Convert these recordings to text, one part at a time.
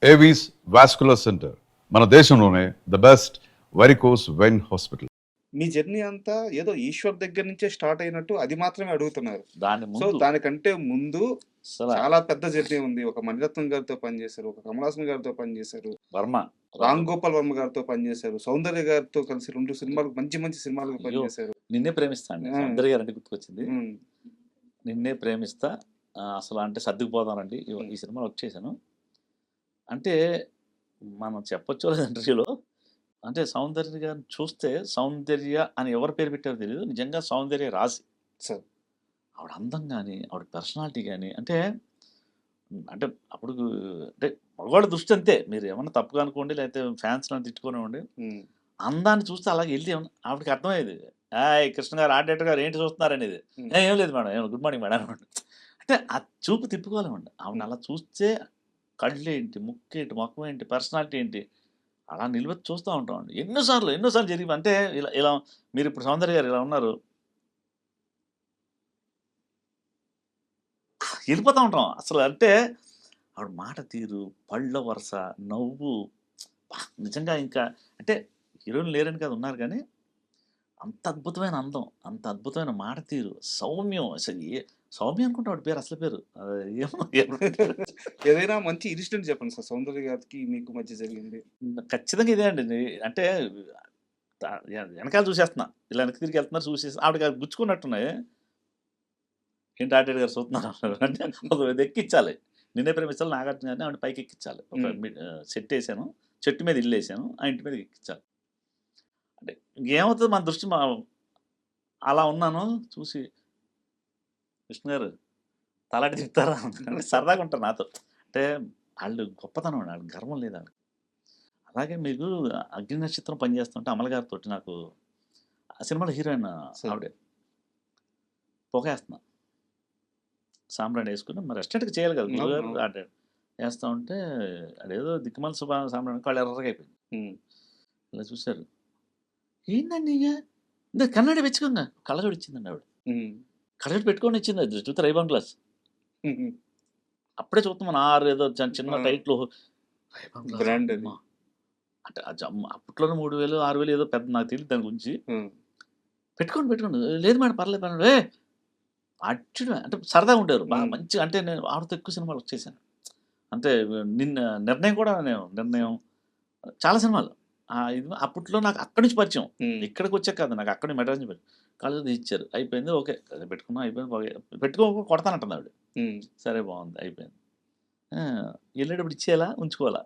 Avis vascular centre మన దేశంలోనే the best varicose vein hospital. Me journey అంతా ఏదో ఈశ్వర్ దగ్గర నుంచే స్టార్ట్ అయినట్టు అది మాత్రమే అడుగుతున్నారు. దాని సో ముందు దానికంటే ముందు అసలు చాలా పెద్ద జర్నీ ఉంది. ఒక మణిరత్నం గారితో పనిచేశారు. ఒక కమల్ హాసన్ గారితో పనిచేశారు. వర్మ రామ్ గోపాల్ వర్మ గారితో పనిచేశారు. సౌందర్య గారితో కలిసి 2 సినిమాలు మంచి మంచి సినిమాలకు అయ్యో పనిచేశారు. నిన్నే ప్రేమిస్తాను ఆ! సౌందర్య గారు అంటే గుర్తుకొచ్చింది. హ్మ్. నిన్నే ప్రేమిస్తా అసలు అంటే సర్దుకుపోతానండి హ్మ్. ఈ సినిమా వర్క్ చేశాను. అంటే మనం చెప్పొచ్చో లేదో ఇంటర్వ్యూలో అంటే సౌందర్య గారిని చూస్తే సౌందర్య అని ఎవరు పేరు పెట్టారో తెలీదు. నిజంగా సౌందర్య రాశి. సార్. ఆవిడ అందం గాని, ఆవిడ పర్సనాలిటీ గాని అంటే అంటే అప్పుడు అంటే మగవాళ్ళ దృష్టి అంతే. మీరు ఏమన్నా తప్పుగా అనుకోండి లేకపోతే ఫ్యాన్స్ నన్ను తిట్టుకోనివ్వండి. హ్మ్. అందాన్ని చూస్తే అలాగే ఎళ్లి ఆవిడకి అర్థమయ్యేది. "ఏయ్! కృష్ణ గారు, ఆర్ట్ డైరెక్టర్ గారు ఏంటి చూస్తున్నారనేది." హ్మ్. ఏం లేదు మేడం. గుడ్ మార్నింగ్ మేడం" అనేవాడిని. అంటే ఆ చూపు తిప్పుకోలేమండి. ఆవిడని హ్మ్. అలా చూస్తే కళ్ళేంటి, ముక్కేంటి, మొఖం ఏంటి, పర్సనాలిటీ ఏంటి అలా నిలబెట్టి చూస్తా ఉంటామండి. ఎన్నో సార్లు జరిగిపోయి అంటే ఇలా ఇలా మీరిప్పుడు సౌందర్య గారు ఇలా ఉన్నారు. ఎళ్ళిపోతా ఉంటాం. అసలు అంటే ఆవిడ మాట తీరు, పళ్ళ వరస, నవ్వు నిజంగా ఇంకా అంటే హీరోయిన్‌లు లేరని కాదు ఉన్నారు గానీ అంత అద్భుతమైన అందం, అంత అద్భుతమైన మాట తీరు, సౌమ్యం అసలు సౌమ్య అనుకుంటా ఆవిడ పేరు అసలు పేరు. ఏమో ఎవరి పేరు ఏదైనా మంచి ఇన్సిడెంట్ చెప్పండి సార్. సౌందర్య గారికి మీకు మధ్య జరిగింది. ఖచ్చితంగా ఇదే అండి. అంటే ఎనకాల చూసేస్తున్నా. ఇలా వెనక్కి తిరిగి వెళ్తున్నారు చూసేసి ఆవిడకి అవి గుచ్చుకున్నట్టున్నాయి. ఏంటి ఆర్ట్ గారు చూస్తున్నారు అన్నారు. అంటే ఒక ఎక్కిచ్చాలి. 'నిన్నే ప్రేమించాలి' నాగార్జున గారిని ఆవిడ పైకి ఎక్కించాలి. ఒక హ్మ్. సెట్ ఏసాను. చెట్టు మీద ఇల్లేసాను. ఆ ఇంటి మీదకి ఎక్కించాలి. అంటే ఇంకేమవుతది మన దృష్టి అలా ఉన్నాను చూసి, "కృష్ణ గారు తలాడి తిప్పుతారా?" అంటే సరదాగా ఉంటారు నాతో. అంటే ఆళ్ళు గొప్పతనం అండి. ఆళ్ళకి గర్వం లేదు ఆళ్ళకి. అలాగే మీకు 'అగ్ని నక్షత్రం' పనిచేస్తుంటే అమల గారితోటి నాకు ఆ సినిమాలో హీరోయిన్ సార్. ఆవిడే. పొగేస్తున్నా. సాంబ్రాణి యేసుకొని మరి అసిస్టెంట్‌గా చేయాలి కదా! గురువుగారు అవునవును. అంటే ఏస్తా ఉంటే అదేదో దిక్కుమాలిన సాంబ్రాణి కళ్ళు ఎర్రగయిపోయింది. హ్మ్. ఇలా చూసారు. "ఏందండి ఇగ? ఇంద కన్నడ వెచ్చుకోంగా" కళ్ళజోడు ఇచ్చిందండి ఆవిడ. హ్మ్. కళ్ళజోడు పెట్టుకొని ఇచ్చింది. అది చూస్తే రైబాన్ గ్లాస్. హుహు. అప్పుడే చూస్తున్నాం 'ఆర్' ఏదో చిన్న ఆ! టైట్‌లో రైబాన్ గ్లాస్ బ్రాండ్ అమ్మ! అది. అంటే అప్పట్లోనే 3000, 6000 ఏదో పెద్ద నాకు తెలీదు దాని గురించి. హ్మ్. పెట్టుకోండి. లేదు మేడం పర్లేదు మేడం. అచ్చుడు అంటే సరదాగా ఉండేవారు. బాగా హ్మ్. మంచిగా అంటే నేను ఆవిడతో ఎక్కువ సినిమాలు వర్క్ చేశాను. అంటే నిన్న 'నిర్ణయం' కూడా నేను 'నిర్ణయం' చాలా సినిమాలు. ఇది అప్పట్లో నాకు అక్కడి నుంచి పరిచయం. హ్మ్. ఇక్కడికొచ్చాక కాదు. నాకు అక్కడి మెడ్రాస్ నుంచి పరిచయం. కళ్ళజోడు ఇచ్చారు. అయిపోయింది. ఓకే. పెట్టుకున్నాం అయిపోయింది. పెట్టుకోక కొడతానంటుంది ఆవిడ. హ్మ్. సరే బావుంది. అయిపోయింది. ఆ! ఎళ్ళేటప్పుడు ఇచ్చేయాలా? ఉంచుకోవాలా?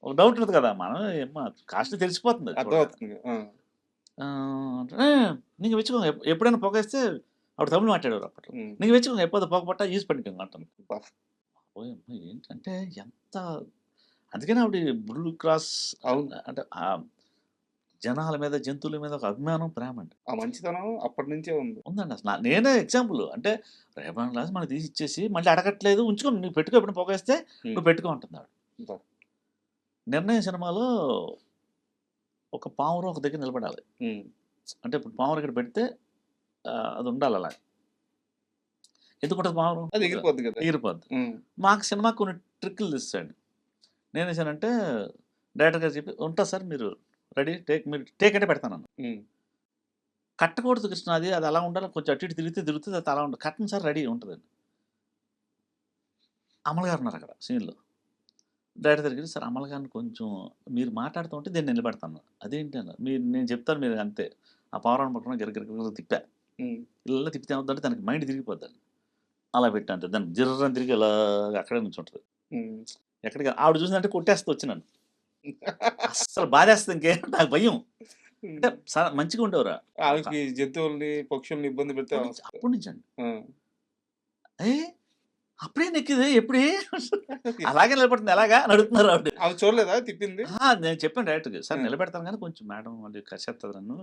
ఒక డౌట్ ఉంటది కదా! మనం కాస్ట్ తెలిసిపోతుంది అది చూడగానే. అర్థమవుతుంది. ఆ! అంటే "நீங்க வச்சுக்கோங்க ఎప్పుడైనా పొగేస్తే" ఆవిడ తమిళ్ మాట్లాడేవారు అప్పట్లో. హ్మ్. "நீங்க வச்சுக்கோங்க எப்போதும் పొగ పట్టా యూజ్ பண்ணிக்கோங்க" అంటుంది. అబ్బా! ఓయమ్మ! ఏంటంటే ఎంత అందుకనే ఆవిడ బ్లూ క్రాస్ అవును. అంటే జనాల మీద, జంతువుల మీద ఒక అభిమానం, ప్రేమండి. ఆ మంచితనం అప్పటి నుంచే ఉంది. ఉందండి అసల. నేనే ఎగ్జాంపుల్. అంటే రేబాన్ గ్లాస్ మనకు తీసి ఇచ్చేసి మళ్ళీ అడగట్లేదు. ఉంచుకో నువ్వు పెట్టుకో ఎప్పుడైనా పొగేస్తే హ్మ్. నువ్వు పెట్టుకో అంటుంది ఆవిడ. అబ్బా! 'నిర్ణయం' సినిమాలో ఒక పావురం ఒక దగ్గర నిలబడాలి. హ్మ్. అంటే ఇప్పుడు పావురం ఇక్కడ పెడితే అది ఉండాలి అలా. ఎందుకుంటది పావురం? అది ఎగిరిపోద్ది కదా! ఎగిరిపోద్ది. హ్మ్. మాకు సినిమాకి కొన్ని ట్రిక్కులు తెస్తాడు. నేనేం చేశానంటే డైరెక్టర్ గారికి చెప్పి, "ఉంటా సార్ మీరు రెడీ మీరు టేక్ అంటే పెడతానన్నా." హ్మ్. కట్టకూడదు కృష్ణ అది. అది అలా ఉండాలి. కొంచెం అటు ఇటు తిరుగుతది. అది అలా ఉండదు. కట్టను సార్ రెడీ ఉంటదండి. అమల్ గారు ఉన్నారక్కడ సీన్‌లో. డైరెక్టర్ దగ్గరికి "సార్ అమల్ గారిని కొంచెం మీరు మాట్లాడుతూ ఉంటే నేను నిలబెడతాను." "అదేంటి?" అన్నారు. నేను చెప్తాను మీరు అంతే. ఆ పావురాన్ని పట్టుకొని గిరగిర తిప్పా. హ్మ్. ఇలా తిప్పితే ఏమవుద్దంటే దానికి మైండ్ తిరిగిపోద్దండి. అలా పెట్టా అంతే. దాన్ని జిర్రని తిరిగి ఇలాగ అక్కడే నుంచుంటది. హ్మ్. ఎక్కడికి ఆవిడ చూసిందంటే కొట్టేస్తది వచ్చి నన్ను. అస్సలు బాధేస్తది నాకు భయం. అంటే హ్మ్. మంచిగా ఉండేవారు. ఒక ఆమెకి జంతువుల్ని, పక్షుల్ని ఇబ్బంది పెడితే అవస్థ. అప్పటి నుంచండి. ఆ! "ఏయ్! అప్పుడే నెక్కింది ఎప్పుడే?" అలాగే నిలబడుతుంది ఎలాగా అని అడుగుతున్నారు ఆవిడ. ఆమె చూడలేదా తిప్పింది? నేను చెప్పాను డైరెక్ట్‌గా. "సార్ ఆ! నిలబెడతాను గానీ కొంచెం మేడం మళ్ళీ కసేత్తది నన్ను."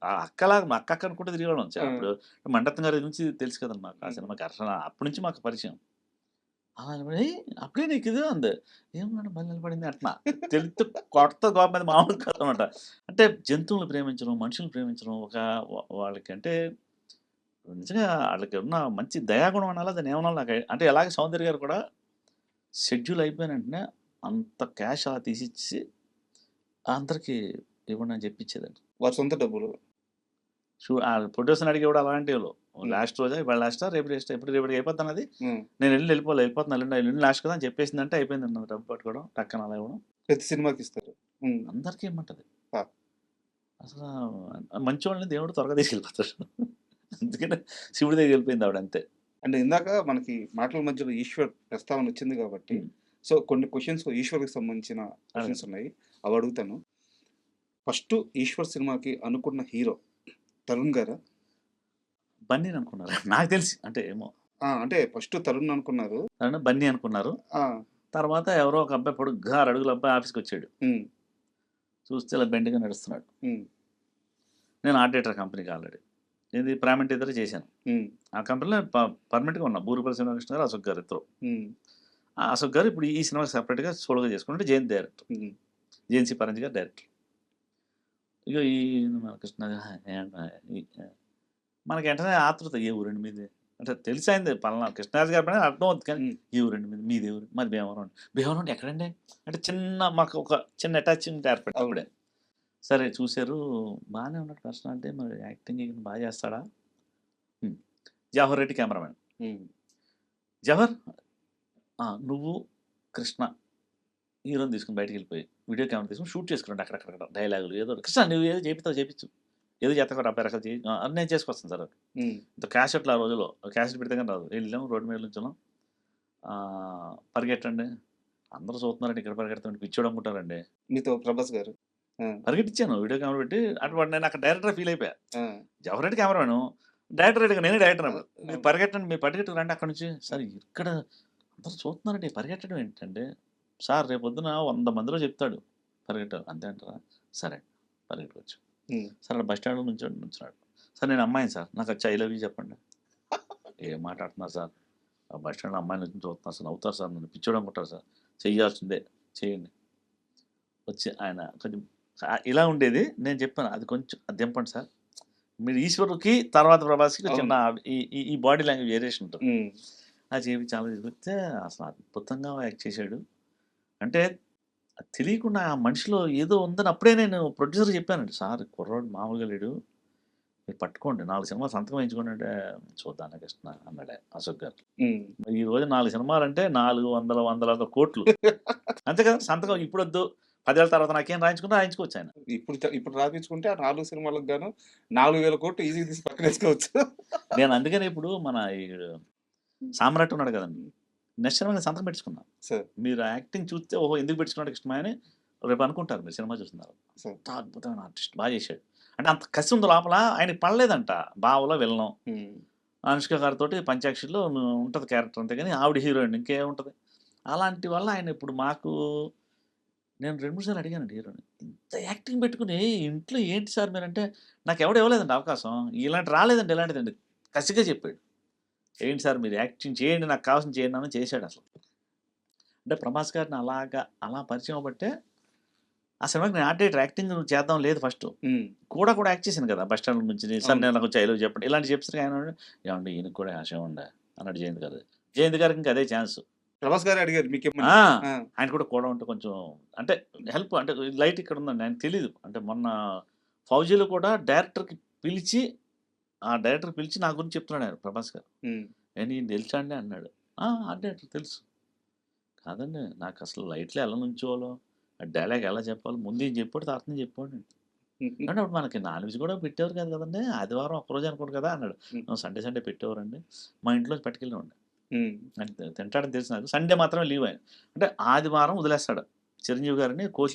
ఆ! అక్కలాగా మా అక్క అనుకుంటే తిరిగేవాళ్ళం. ఆ! అప్పుడు మణిరత్నం గారి నుంచి తెలుసు కదండీ మాకు. ఆ హ్మ్. సినిమాకి అసలు అప్పటి నుంచి మాకు పరిచయం. అలా నిలబడి "ఏయ్! అప్పుడే నీకిదు" అంది. "ఏమో మేడం భలే నిలబడింది" అంటున్నా. తెలిస్తే కొడతది కోపం మీద మామూలుగా కాదనమాట. అంటే జంతువులను ప్రేమించడం, మనుషుల్ని ప్రేమించడం ఒక వాళ్ళకి అంటే నిజంగా ఆళ్ళకి ఉన్న మంచి దయాగుణం అనాలా? దాన్ని ఏమనాలో అంటే ఎలాగ సౌందర్య గారు కూడా షెడ్యూల్ అయిపోయిన వెంటనే అంత క్యాష్ అలా తీసిచ్చి అందరికి ఇవ్వండి అని చెప్పించేదండి. వారి సొంత డబ్బులు. ఆ ప్రొడ్యూసర్ని అడిగి కూడా అలాంటి వాళ్ళు ఉమ్, లాస్ట్ రోజా ఇవాళ లాస్టా రేపు లాస్ట్ ఎప్పుడు రేపటికి అయిపోతాను అది ఉమ్. నేను వెళ్ళిపోతున్నా ఎల్లుండి లాస్ట్ కదా అని చెప్పేసిందంటే అయిపోయింది అన్నది డబ్బు పట్టుకోవడం టక్కన అలా ఇవ్వడం ప్రతి సినిమాకి ఇస్తారు. అందరికీ ఇమ్మంటది. ఆ. అసలు మంచి వాళ్ళని దేవుడు త్వరగా తీసుకెళ్ళిపోతాడు. అందుకనే శివుడి దగ్గర వెళ్ళిపోయింది ఆవిడ అంతే. అంటే ఇందాక మనకి మాటల మధ్యలో ఈశ్వర్ ప్రస్తావన వచ్చింది కాబట్టి ఉమ్. సో కొన్ని క్వశ్చన్స్ ఈశ్వర్కి సంబంధించిన క్వశ్చన్స్ ఉన్నాయి, అవి అడుగుతాను. ఫస్ట్ ఈశ్వర్ సినిమాకి అనుకున్న హీరో తరుణ్ గారా? బన్నీ అనుకున్నారు నాకు తెలిసి అంటే ఏమో అంటే ఫస్ట్ తరుణ్ అనుకున్నారు. సరేనా బన్నీ అనుకున్నారు. ఆ, తర్వాత ఎవరో ఒక అబ్బాయి పొడుగ్గా 6 అడుగుల అబ్బాయి ఆఫీస్కి వచ్చాడు. ఉమ్, చూస్తే ఇలా బెండ్గా నడుస్తున్నాడు. ఉమ్, నేను ఆర్డేటర్ కంపెనీకి ఆల్రెడీ ఇది ప్రామెంట్ ఇద్దరు చేశాను. ఉమ్, ఆ కంపెనీలో పర్మనెంట్గా ఉన్నా. బూరుపల్లి శ్రీనివాసకృష్ణ గారు, అశోక్ గారు ఇద్దరు. ఉమ్, ఆ అశోక్ గారు ఇప్పుడు ఈ సినిమాకి సపరేట్గా సోలోగా చేసుకుంటే జయంత్ డైరెక్టర్, ఉమ్, జేఎన్సీ పరంజ్ గారు డైరెక్టర్. ఇక ఈ కృష్ణ మనకి వెంటనే ఆతృత ఏ ఊరండి మీది అంటే తెలిసి అయింది పలానా కృష్ణరాజు గారి పైన అర్థం అవుతుంది కానీ ఉమ్, ఏ ఊరండి మీది ఊరు మాది భీమవరం అండి. భీమవరం అంటే ఎక్కడండి అంటే మాకు ఒక చిన్న అటాచ్మెంట్ ఏర్పడింది అప్పుడే. సరే చూశారు బాగానే ఉన్నాడు పర్సనాలిటీ, మరి యాక్టింగ్ బాగా చేస్తాడా. జవహర్ రెడ్డి కెమెరామెన్. ఉమ్, జవహర్ నువ్వు కృష్ణ హీరోని తీసుకుని బయటికి వెళ్ళిపోయి వీడియో కెమెరా తీసుకుని షూట్ చేసుకున్నాడు అక్కడక్కడ డైలాగులు ఏదో కృష్ణ నువ్వు ఏదో చేపిస్తావు ఏదో చేస్తా అబ్బాయి రకాలు చేయి అని నేను చేసుకొస్తాను సార్. ఉమ్, ఇంత క్యాసెట్లు ఆ రోజులో క్యాసెట్ పెడితే కానీ రాదు. వెళ్ళాము రోడ్డు మీద నుంచున్నాం, పరిగెట్టండి అందరూ చూస్తున్నారండి ఇక్కడ పరిగెడతాండి పిచ్చోడు అమ్ముంటారండి. మీతో ప్రభాస్ గారు. పరిగెట్టించాను వీడియో కెమెరా పెట్టి అటు నేను అక్కడ డైరెక్టర్ ఫీల్ అయిపోయా. ఆ, జవహర్ రెడ్డి కెమెరాను డైరెక్టర్ రెడ్డిగా నేనే డైరెక్టర్ అప్పుడు. మీరు పరిగెట్టండి మీరు పరిగెట్టు రండి అక్కడ నుంచి. సార్ ఇక్కడ అందరూ చూస్తున్నారండి పరిగెట్టడం ఏంటంటే సార్ రేపు పొద్దున 100 మందిలో చెప్తాడు పరిగెట్టాలి అంతే అంటారా. సరే పరిగెట్టవచ్చు. ఉమ్, సార్ బస్ స్టాండ్లో నుంచున్నాడు. సార్ నేను అమ్మాయిని సార్ నాకు వచ్చి ఐ లవ్ యూ చెప్పండి. ఏం మాట్లాడుతున్నారు సార్ ఆ బస్ స్టాండ్లో అమ్మాయిని నుంచి చూస్తున్నారు సార్ నవ్వుతారు సార్ నన్ను పిచ్చోడు అనుకుంటారు సార్ చెయ్యాల్సిందే చేయండి. వచ్చి ఆయన కొంచెం ఇలా ఉండేది. నేను చెప్పాను అది కొంచెం అది దింపండి సార్ మీరు ఈశ్వరుకి తర్వాత ప్రభాస్కి చిన్న ఈ బాడీ లాంగ్వేజ్ వేరియేషన్ ఉంటుంది. ఉమ్, అది చెప్పి చాలా తీసుకొస్తే అసలు అద్భుతంగా యాక్ట్ చేశాడు. అంటే అది తెలియకుండా ఆ మనిషిలో ఏదో ఉందని అప్పుడే నేను ప్రొడ్యూసర్ చెప్పానండి. సార్ కుర్రాడు మామూలుగా లేడు మీరు పట్టుకోండి 4 సినిమాలు సంతకం వేయించుకోండి అంటే చూద్దాం కృష్ణ అన్నాడే అశోక్ గారు. ఉమ్. ఈ రోజు 4 సినిమాలు అంటే 400 కోట్లు అంతే కదా సంతకం. ఇప్పుడు వద్దు 10 ఏళ్ళ తర్వాత నాకేం రాయించుకోవచ్చు ఆయన. ఇప్పుడు రాపించుకుంటే ఆ 4 సినిమాలకు గాను 4,000 కోట్లు ఈజీ తీసి పక్కన వేసుకోవచ్చు. నేను అందుకని ఇప్పుడు మన ఈ సామ్రాట్ ఉన్నాడు కదండి నెక్స్ట్ సినిమా సంతకం పెట్టుకున్నాను. సార్ మీరు యాక్టింగ్ చూస్తే ఓహో ఎందుకు పెట్టుకున్నాడు కృష్ణ అని రేపు అనుకుంటారు మీరు సినిమా చూస్తున్నారు. సార్. అంత అద్భుతమైన ఆర్టిస్ట్ బాగా చేశాడు. అంటే అంత కసి ఉంది లోపల ఆయనకి పడలేదంట బావలో వెళ్ళం. ఉమ్, అనుష్క గారితో పంచాక్షిలో ఉంటుంది క్యారెక్టర్ అంతే కానీ ఆవిడ హీరోయిన్ ఇంకేముంటుంది. అలాంటి వల్ల ఆయన ఇప్పుడు మాకు నేను 2-3 సార్లు అడిగానండి హీరోని ఇంత యాక్టింగ్ పెట్టుకుని ఇంట్లో ఏంటి సార్ మీరంటే నాకు ఎవడు ఇవ్వలేదండి అవకాశం ఇలాంటి రాలేదండి ఇలాంటిదండి కసిగా చెప్పాడు. ఏంటి సార్ మీరు యాక్టింగ్ చేయండి నాకు కావాల్సిన చేయండి అని చేశాడు. అసలు అంటే ప్రభాస్ గారిని అలా పరిచయం అవ్వబట్టే ఆ సినిమాకి నేను ఆర్డేటర్ యాక్టింగ్ చేద్దాం లేదు ఫస్ట్ ఉమ్, కూడా యాక్ట్ చేశాను కదా బస్ స్టాండ్ నుంచి సార్ నేను నాకు చైలో చెప్పండి ఇలాంటి చెప్తే ఆయన ఏమండి ఈయనకు కూడా ఆశయం ఉండే అన్నాడు జయంత్ గారు. జయంత్ గారికి ఇంకా అదే ఛాన్స్. ప్రభాస్ గారు అడిగారు మీకేమన్నా? ఆయన కూడా ఉంటే కొంచెం అంటే హెల్ప్ అంటే లైట్ ఇక్కడ ఉందండి ఆయన తెలీదు. అంటే మొన్న ఫౌజీలో కూడా డైరెక్టర్కి పిలిచి ఆ డైరెక్టర్ పిలిచి నా గురించి చెప్తున్నాడు ఆయన ప్రభాస్ గారు. ఉమ్, నేను తెలుసా అండి అన్నాడు. ఆ డైరెక్టర్ తెలుసు కాదండి నాకు అసలు లైట్లో ఎలా నుంచోవాలో ఆ డైలాగ్ ఎలా చెప్పాలో ముందు ఏం చెప్పాడు తర్వాత నేను చెప్పాడు అంటే అప్పుడు మనకి నాన్ వెజ్ కూడా పెట్టేవారు కాదు కదండి ఆదివారం ఒక్కరోజు అనుకోడు కదా అన్నాడు. సండే పెట్టేవారండి మా ఇంట్లో పట్టుకెళ్ళేవాడిని ఉమ్, అంటే తింటాడని తెలిసి నాకు సండే మాత్రమే లీవ్ ఆయన అంటే ఆదివారం వదిలేస్తాడు. చిరంజీవి గారిని కోచ్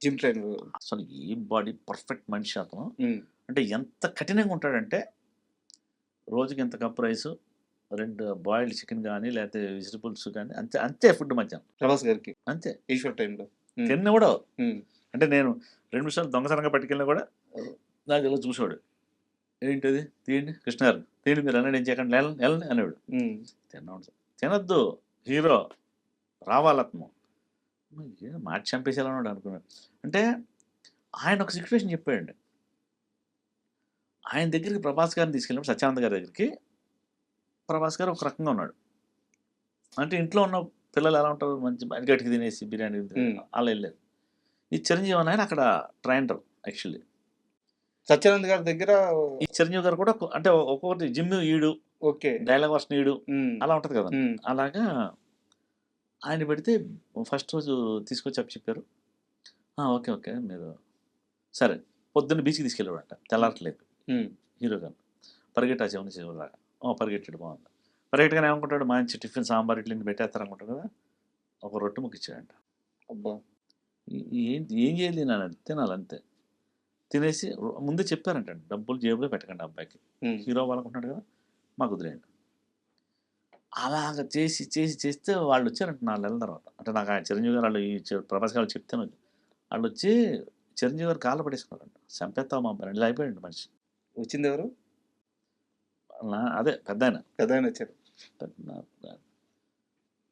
జిమ్ ట్రైనర్ అసలు ఏ బాడీ పర్ఫెక్ట్ మనిషి అతను. ఉమ్, అంటే ఎంత కఠినంగా ఉంటాడంటే రోజుకి ఎంత కప్ రైస్ 2 బాయిల్డ్ చికెన్ కానీ లేకపోతే వెజిటబుల్స్ కానీ అంతే ఫుడ్ మధ్యాహ్నం ప్రభాస్ గారికి అంతే ఈశ్వర్ టైంలో తిన్న కూడా. ఉమ్, అంటే నేను 2 నిమిషాలు దొంగతనంగా పట్టుకెళ్ళినా కూడా నాకు ఇలా చూసేవాడు ఏంటది తీయండి కృష్ణ గారు తీయండి మీరు అన్నాడు ఏం చేయకండి వెళ్ళండి అనేవాడు. ఉమ్, తిన్నాడు సార్ తినొద్దు హీరో రావాలి అతను మాట చంపేసేలా ఉన్నాడు అనుకున్నాడు. అంటే ఆయన ఒక సిచ్యువేషన్ చెప్పాడండి. ఆయన దగ్గరికి ప్రభాస్ గారిని తీసుకెళ్ళినప్పుడు సత్యానంద్ గారి దగ్గరికి ప్రభాస్ గారు ఒక రకంగా ఉన్నాడు. అంటే ఇంట్లో ఉన్న పిల్లలు ఎలా ఉంటారు, మంచి గట్టిగా తినేసి బిర్యానీ అలా వెళ్ళారు. ఈ చిరంజీవి అన్న అక్కడ ట్రైనర్ యాక్చువల్లీ. సత్యానంద్ గారి దగ్గర. ఈ చిరంజీవి గారు కూడా అంటే ఒక్కొక్కటి జిమ్ ఈడు, ఓకే. డైలాగ్ వర్షన్ ఈడు, ఉమ్, అలా ఉంటుంది కదా. ఉమ్, అలాగా ఆయన పెడితే ఫస్ట్ రోజు తీసుకొచ్చి చెప్పారు. ఓకే ఓకే మీరు సరే పొద్దున్న బీచ్కి తీసుకెళ్ళాడంట, తెల్లారట్లేదు ఉమ్, హీరో గారు. పరిగెట్టా చెవుని చెవులాగా పరిగెట్టాడు, బాగుంది. పరిగెట్టగానే ఏమనుకుంటాడు, మంచి టిఫిన్ సాంబార్ ఇడ్లీని పెట్టేస్తారు అనుకుంటాడు కదా. ఒక రొట్టె ముక్క ఇచ్చాడంట. అబ్బా. ఏం చేయాలి నేను తినాలి అంతే. తినేసి ముందే చెప్పారంట, డబ్బులు జేబులో పెట్టకండి అబ్బాయికి, ఉమ్, హీరో వాళ్ళనుకుంటాడు కదా, మాకు వదిలేయండి. అలాగ చేసి చేసి చేస్తే వాళ్ళు వచ్చారంట 4 నెలల తర్వాత. అంటే నాకు ఆయన చిరంజీవి గారు వాళ్ళు ఈ ప్రభాస్ గారు చెప్తాను, వాళ్ళు వచ్చి చిరంజీవి గారు కాళ్ళు పడేసుకున్నారంట, చంపేస్తావు మా అబ్బాయి, ఇలా అయిపోయాడు మనిషి. వచ్చింది ఎవరు? అదే పెద్ద ఆయన. పెద్ద ఆయన వచ్చారు.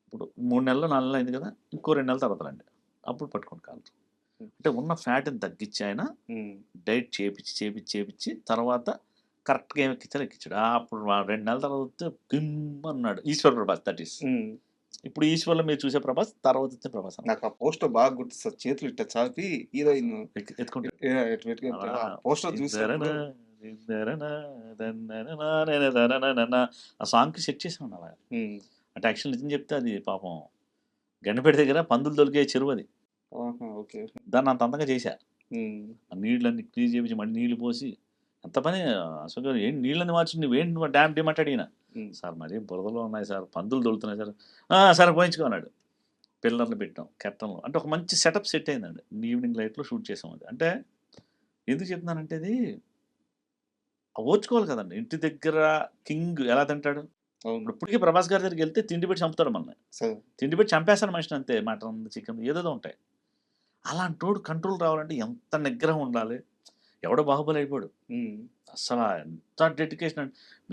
ఇప్పుడు 3 నెలలు 4 నెలలు అయింది కదా, ఇంకో 2 నెలల తర్వాత రండి, అప్పుడు పట్టుకోండి కాళ్ళు. అంటే ఉన్న ఫ్యాట్ని తగ్గించి ఆయన ఉమ్, డైట్ చేపించి తర్వాత కరెక్ట్గా ఏమి ఎక్కించాడు. అప్పుడు 2 నెలల తర్వాత వస్తే గిమ్ అన్నాడు Eshwar Prabhas. That is um. ఇప్పుడు ఈశ్వర్లో మీరు చూసే ప్రభాస్, తర్వాత వచ్చే ప్రభాస్ అన్నమాట. నాకు ఆ పోస్టర్ బాగా గుర్తు సార్. చేతులు ఇట్ట చాపి హీరోయిన్ ఎత్తుకుంటాడు. పోస్టర్ చూసినప్పుడు ఆ సాంగ్కి సెట్ చేసాను అలా. ఉమ్, అంటే యాక్చువల్ నిజం చెప్తే అది పాపం గండిపేట దగ్గర పందులు దొరికే చెరువు అది. ఆహా, ఓకే. దాన్ని అంత అందంగా చేశా. ఉమ్, ఆ నీళ్ళన్నీ క్లీన్ చేయించి మళ్ళీ నీళ్ళు పోసి ఎంత పని. అశోక్ గారు ఏంటి నీళ్ళని మార్చి నువ్వేంటి నువ్వు డ్యామ్ డిమాట్ అడిగిన. ఉమ్, సార్ మరి బురదలో ఉన్నాయి సార్, పందులు దొరుకుతున్నాయి సార్. సరే పోయించుకో అన్నాడు. పిల్లర్లు పెట్టాం, కెట్టంలో, అంటే ఒక మంచి సెటప్ సెట్ అయిందండి. ఈవినింగ్ లైట్లో షూట్ చేసాం అది. అంటే ఎందుకు చెప్తున్నానంటే అది ఓర్చుకోవాలి కదండి. ఇంటి దగ్గర కింగ్ ఎలా తింటాడు. అవును ఇప్పుడు ఇప్పటికీ ప్రభాస్ గారి దగ్గరికి వెళ్తే తిండి పెట్టి చంపుతాడు మనల్ని, సార్. తిండి పెట్టి చంపేస్తాడు మనిషిని అంతే. మటన్ చికెన్ ఏదేదో ఉంటాయి. అలాంటోడు కంట్రోల్ రావాలంటే ఎంత నిగ్రహం ఉండాలి. ఎవడో బాహుబలి అయిపోయాడు ఉమ్, అసలు, ఎంత డెడికేషన్ అండి.